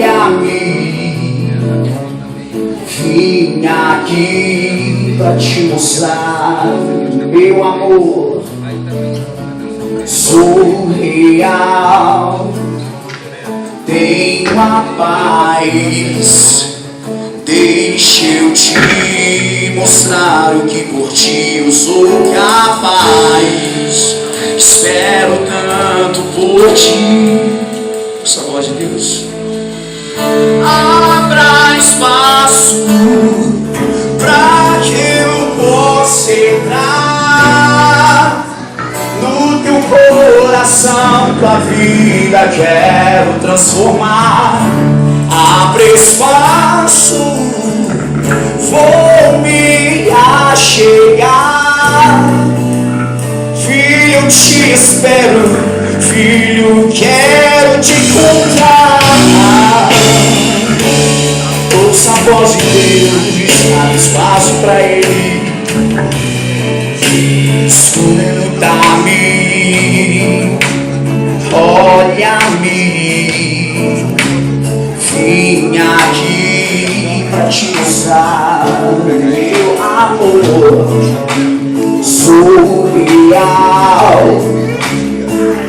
Olha-me, vim aqui pra te mostrar, meu amor, sou real, tenho a paz. Deixa eu te mostrar o que por ti eu sou capaz. Espero tanto por ti. Essa voz de Deus. Abra espaço pra que eu possa entrar no teu coração, tua vida quero transformar. Abra espaço, vou me achegar. Filho, eu te espero, filho, quero te encontrar. Ouça a voz de Deus, abre espaço pra Ele. Escuta-me, olha-me, vim aqui pra te mostrar, meu amor, sou real,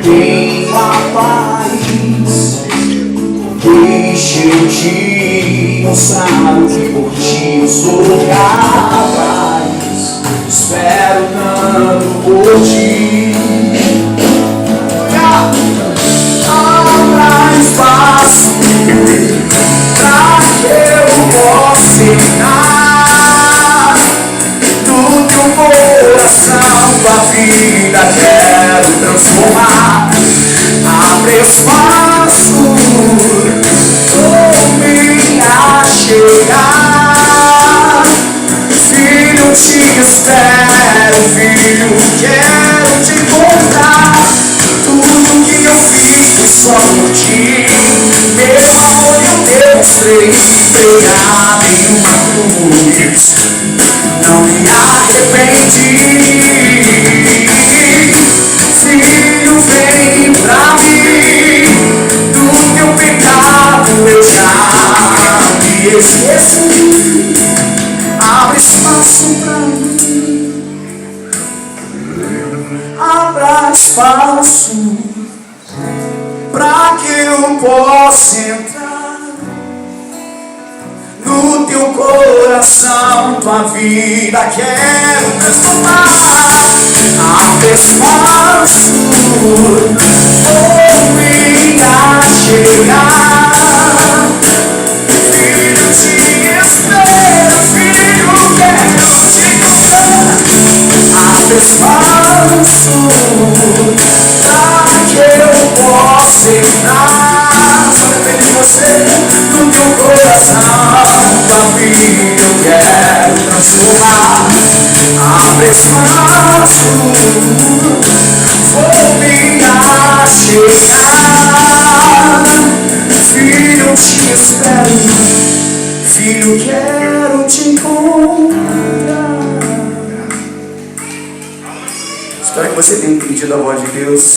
tenho a paz. Deixa eu te mostrar o que por ti eu sou capaz. Espero tanto por ti. Abra espaço pra que eu possa entrar no teu coração, tua vida quero transformar. Abre espaço, vou me achegar. Filho, eu te espero, filho, quero te encontrar. Tudo que eu fiz foi só por ti, meu amor, eu demonstrei, pregado em uma cruz, não me arrependi. Filho, vem pra mim, do teu pecado eu já me esqueci. Abre espaço pra mim, abra espaço pra que eu possa entrar no teu coração, tua vida quero transformar. Abre espaço, vou me achegar. Filho, te espero, filho, quero te encontrar. Abre espaço pra que eu possa entrar. Só depende de você, no teu coração, tua vida eu quero transformar. Abre espaço, vou me achegar. Filho, eu te espero, filho, quero te encontrar. Espero que você tenha entendido a voz de Deus.